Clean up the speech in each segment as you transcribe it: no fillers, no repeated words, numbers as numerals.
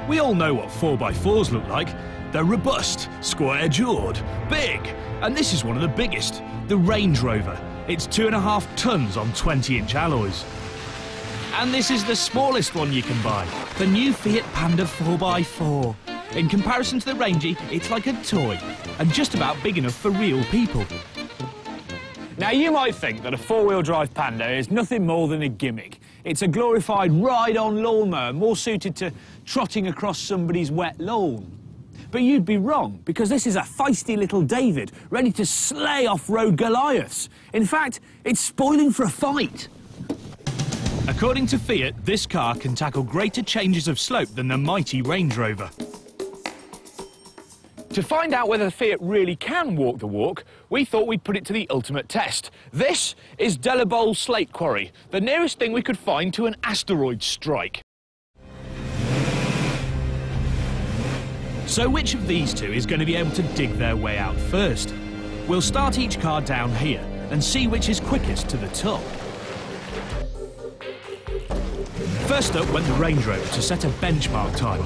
We all know what 4x4s look like. They're robust, square-jawed, big, and this is one of the biggest, the Range Rover. It's 2.5 tons on 20-inch alloys. And this is the smallest one you can buy, the new Fiat Panda 4x4. In comparison to the Rangy, it's like a toy, and just about big enough for real people. Now, you might think that a four-wheel drive Panda is nothing more than a gimmick. It's a glorified ride-on lawnmower, more suited to trotting across somebody's wet lawn. But you'd be wrong, because this is a feisty little David, ready to slay off-road Goliaths. In fact, it's spoiling for a fight. According to Fiat, this car can tackle greater changes of slope than the mighty Range Rover. To find out whether the Fiat really can walk the walk, we thought we'd put it to the ultimate test. This is Delabole Slate Quarry, the nearest thing we could find to an asteroid strike. So which of these two is going to be able to dig their way out first? We'll start each car down here and see which is quickest to the top. First up went the Range Rover to set a benchmark time.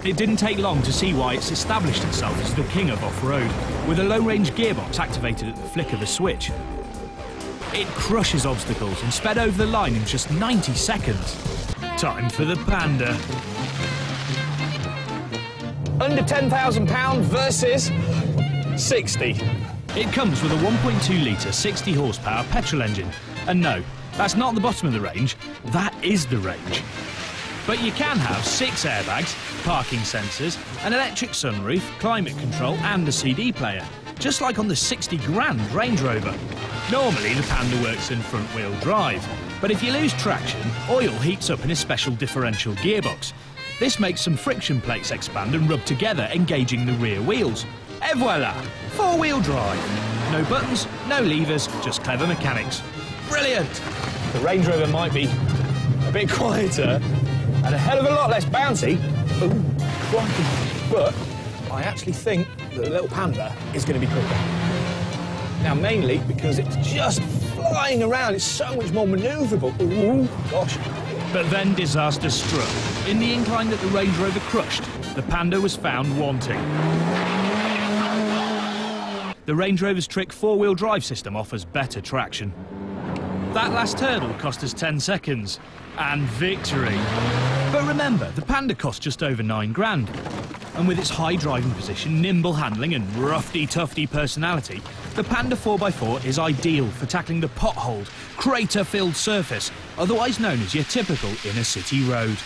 It didn't take long to see why it's established itself as the king of off-road, with a low-range gearbox activated at the flick of a switch. It crushes obstacles and sped over the line in just 90 seconds. Time for the Panda. Under £10,000 versus 60. It comes with a 1.2-litre 60 horsepower petrol engine. And no, that's not the bottom of the range, that is the range. But you can have 6 airbags, parking sensors, an electric sunroof, climate control and a CD player, just like on the 60 grand Range Rover. Normally the Panda works in front-wheel drive, but if you lose traction, oil heats up in a special differential gearbox. This makes some friction plates expand and rub together, engaging the rear wheels. Et voila! 4-wheel drive. No buttons, no levers, just clever mechanics. Brilliant! The Range Rover might be a bit quieter and a hell of a lot less bouncy. Ooh, but I actually think that the little Panda is going to be quicker. Now, mainly because it's just flying around. It's so much more manoeuvrable. Ooh, gosh. But then disaster struck. In the incline that the Range Rover crushed, the Panda was found wanting. The Range Rover's trick 4-wheel drive system offers better traction. That last hurdle cost us 10 seconds. And victory. But remember, the Panda cost just over 9 grand. And with its high driving position, nimble handling and roughy-tufty personality, the Panda 4x4 is ideal for tackling the potholed, crater-filled surface, otherwise known as your typical inner-city road.